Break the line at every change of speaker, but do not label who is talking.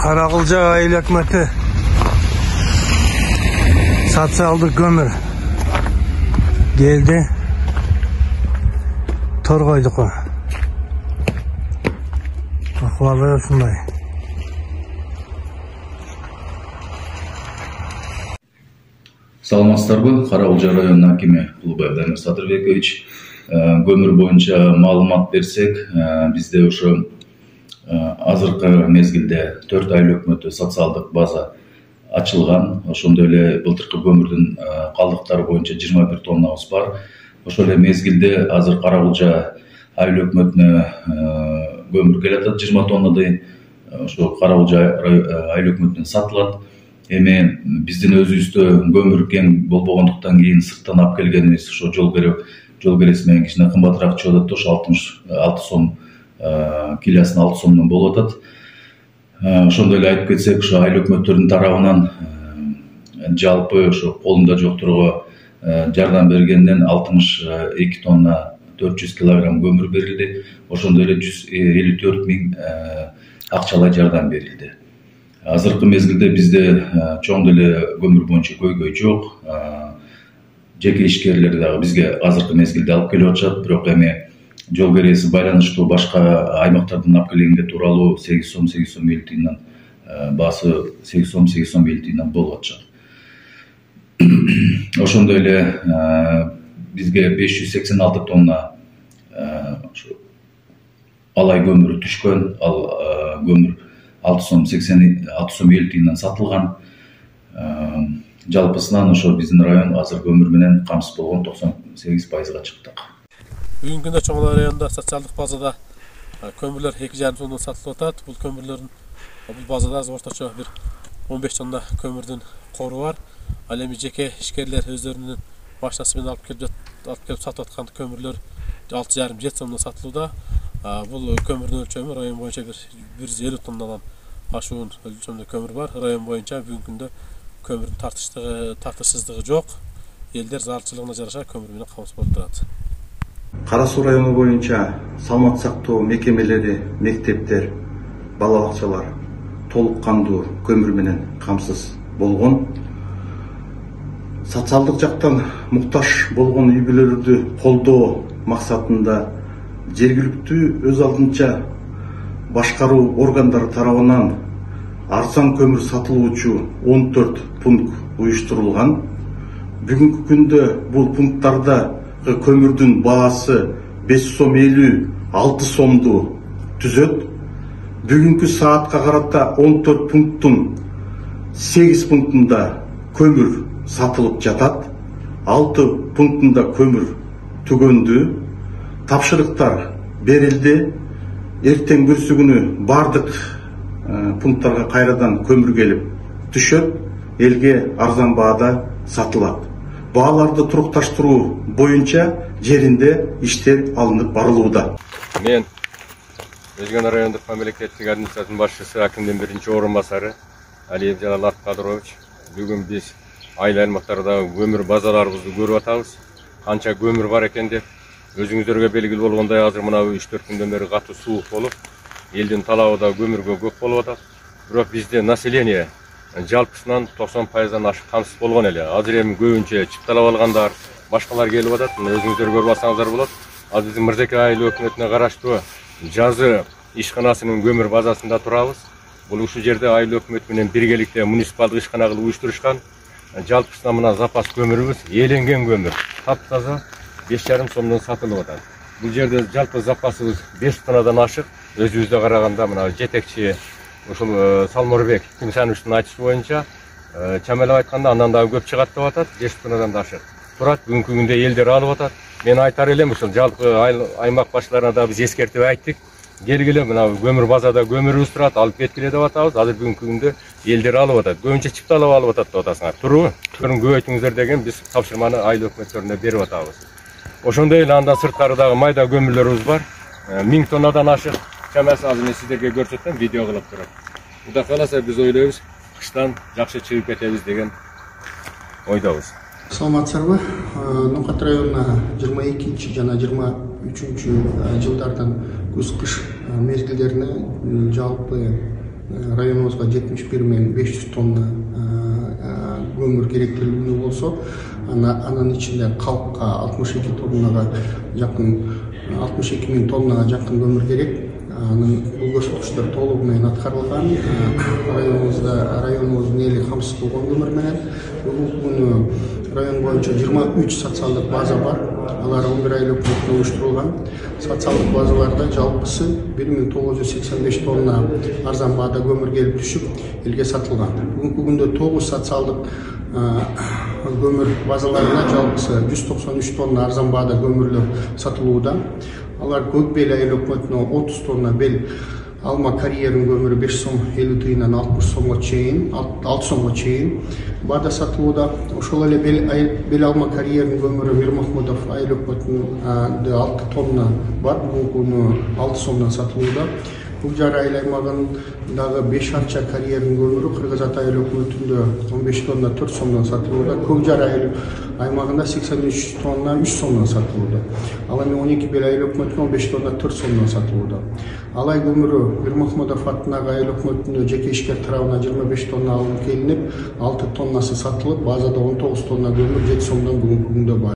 Каракылжа айыл өкмөтү социалдык көмүр келди. Торгойдук. Акыбалы ушундай.
Саламатсыздарбы? Каракылжа районунун акими Улубаев Дамир Садырбекович. Көмүр боюнча маалымат берсек, бизде ошо азыркы мезгилде 4 айыл өкмөтү социалдык база ачылган. Ошондой эле былтыркы көмүрдүн калдыктары боюнча 21 тоннабыз бар. Ошол эле мезгилде азыр Каракылжа айыл өкмөтүнө көмүр келатат 20 тоннадай. Ошо Каракылжа айыл өкмөтүнөн сатылат. Эми биздин өзүбүздө көмүр кең болбогондуктан кийин сырттан алып келгенибиз ошо жол кереси менен кичине кымбатыраак чыгып атат. Ошо 66 сом килосын 6 сомдон болуп атат. Ошондой эле айтып кетсек, ошо айыл өкмөттөрдүн тарабынан жалпы ошо колунда жокторго жардам бергенден 62 тонна 400 килограмм көмүр берилди. Ошондой эле 154 миң акчалай жардам берилди. Азыркы мезгилде бизде чоң деле көмүр боюнча көйгөй жок. Жеке ишкерлер дагы бизге азыркы мезгилде алып келип атышат, бирок эми жол кереси байланыштуу башка аймактардан алып келгенге тууралуу 8 сом 50 тыйындан баасы 8 сом 50 тыйындан болуп атышат. Ошондой эле бизге 586 тонна алай көмүрү түшкөн. Ал көмүр 6 сом 50 тыйындан сатылган. Жалпысынан ошо биздин район азыр көмүр менен камсыз болгон 98%га чыктык.
Бүгүнкү күндө Чоңала районунда социалдык базада көмүрлөр 2,5 сомдон сатылып атат. Бул көмүрлөрдүн бул базада орточо бир 15 тонна көмүрдүн кору бар. Ал эми жеке ишкерлер өздөрүнүн машинасы менен алып келип сатып аткан көмүрлөр 6,5-7 сомдон сатылууда. Бул көмүрдүн өлчөмү район боюнча бир 150 тоннадан ашуун өлчөмдө көмүр бар. Район боюнча бүгүнкү күндө көмүрдүн тартышсыздыгы жок. Элдер зарылчылыгына жараша көмүр менен камсыз болуп турат.
Кара Суу району боюнча саламат сактоо мекемелери, мектептер, бала бакчалар толук кандуу көмүр менен камсыз болгон. Социалдык жактан муктаж болгон үй бүлөлөрдү колдоо максатында жергиликтүү өз алдынча башкаруу органдары тарабынан арзан көмүр сатылуучу 14 пункт уюштурулган. Бүгүнкү күндө бул пункттарда көмүрдүн баасы 5 сом 56 сомду түзөт. Бүгүнкү саатка карата 14 пункттун 8 пунктунда көмүр сатылып жатат. 6 пунктунда көмүр түгөндү. Тапшырыктар берилди. Эртең бүрсү күнү бардык пункттарга кайрадан көмүр келип түшөт. Элге арзан баада сатылат. Бааларды турукташтыруу боюнча жеринде иштер алынып барылууда.
Мен Өзгөн райондук мамлекеттик администрациянын башчысы, акимдин биринчи орун басары Алиев Жалал Кадырович. Бүгүн биз айыл аймактардагы көмүр базаларыбызды көрүп атабыз. Канча көмүр бар экен деп. Өзүңүздөргө белгилүү болгондой, азыр мына 3-4 күндөн бери катуу суук болуп, элдин талабы да көмүргө көп болуп атат. Бирок бизде население жалпысынан 90%дан ашык камсыз болгон эле. Азыр эми көбүнчө чыпталап алгандар, башкалар келип атат. Өзүңүздөр көрүп алсаңыздар болот. Азыр биздин Мырзеке айыл өкмөтүнө караштуу Жазы ишканасынын көмүр базасында турабыз. Бул ушул жерде айыл өкмөтү менен биргеликте муниципалдык ишкана кылып уюштурушкан. Жалпысынан мына запас көмүрүбүз, эленген көмүр, таптаза 5,5 сомдон сатылып атат. Бул жерде жалпы запасыбыз 5 тоннадан ашык. Өзүбүздө караганда мына жетекчи ушул Салморбек Кимсановичтин айтышы боюнча чамалап айтканда андан дагы көп чыгат деп атат. 5 тоннадан да ашык турат. Бүгүнкү күндө элдер алып атат. Мен айтар элем, ушул жалпы аймак башчыларына да биз эскертип айттык. Келгиле, мына көмүр базада көмүрүбүз турат, алып кеткиле деп атабыз. Азыр бүгүнкү күндө элдер алып атат. Көбүнчө чыпталап алып атат деп атасыңар. Туруубу? Көбөйтүңүздөр деген биз тапшырманы айыл өкмөттөрүнө берип атабыз. Ошондой эле андан сырткары дагы майда көмүрлөрүбүз бар. 1000 тоннадан ашык. Чамасы азыр мен сиздерге көрсөтөм, видео кылып турат. Кудай кааласа биз ойлойбуз, кыштан жакшы чыгып кетебиз деген ойдобуз.
Саламатсыздарбы? Ноқат районуна 22 жана 23 жылдардан күз-кыш мезгилдерине жалпы районубузга 71.500 тонна көмүр керектелүүнү болсо, анын ичинде калкка 62 тоннага жакын 62.000 тоннага жакын көмүр керек. Анын бул көрсөткүчтөр толугу менен аткарылган. Районубуздун эли камсыз болгон көмүр менен. Бүгүнкү күнү район боюнча 23 социалдык база бар. Алар 11 айлык өкмөттө уюштурулган. Социалдык базаларда жалпысы 1985 тонна арзан баада көмүр келип түшүп, элге сатылган. Бүгүнкү күндө 9 социалдык көмүр базаларына жалпысы 193 тонна арзан баада көмүрлөр сатылууда. Алар Көкбел айыл өкмөтүнө 30 тонна бел алма карьерин көмүрү 5 сом 50 тыйындан 60 сомго чейин, 6 сомго чейин баада сатылууда. Ошол эле бел алма карьерин көмүрү Мирмахмудов айыл өкмөтүнүн 6 тонна бар, бүгүнкү 6 сомдон сатылууда. Көкжар айыл аймагындагы 5 арча карьерин көмүрү Кыргыз Ата айыл өкмөтүндө 15 тонна 4 сомдон сатылууда. Көкжар айыл аймагында 83 тонна 3 сомдон сатылууда. Ал эми 12 бел айыл өкмөтүнө 15 тонна 4 сомдон сатылууда. Алай көмүрү Мирмахмудов атынагы айыл өкмөтүнө жеке ишкер тарабынан 25 тонна алынып келинип, 6 тоннасы сатылып, базада 19 тонна көмүр 7 сомдон бүгүнкү күндө бар.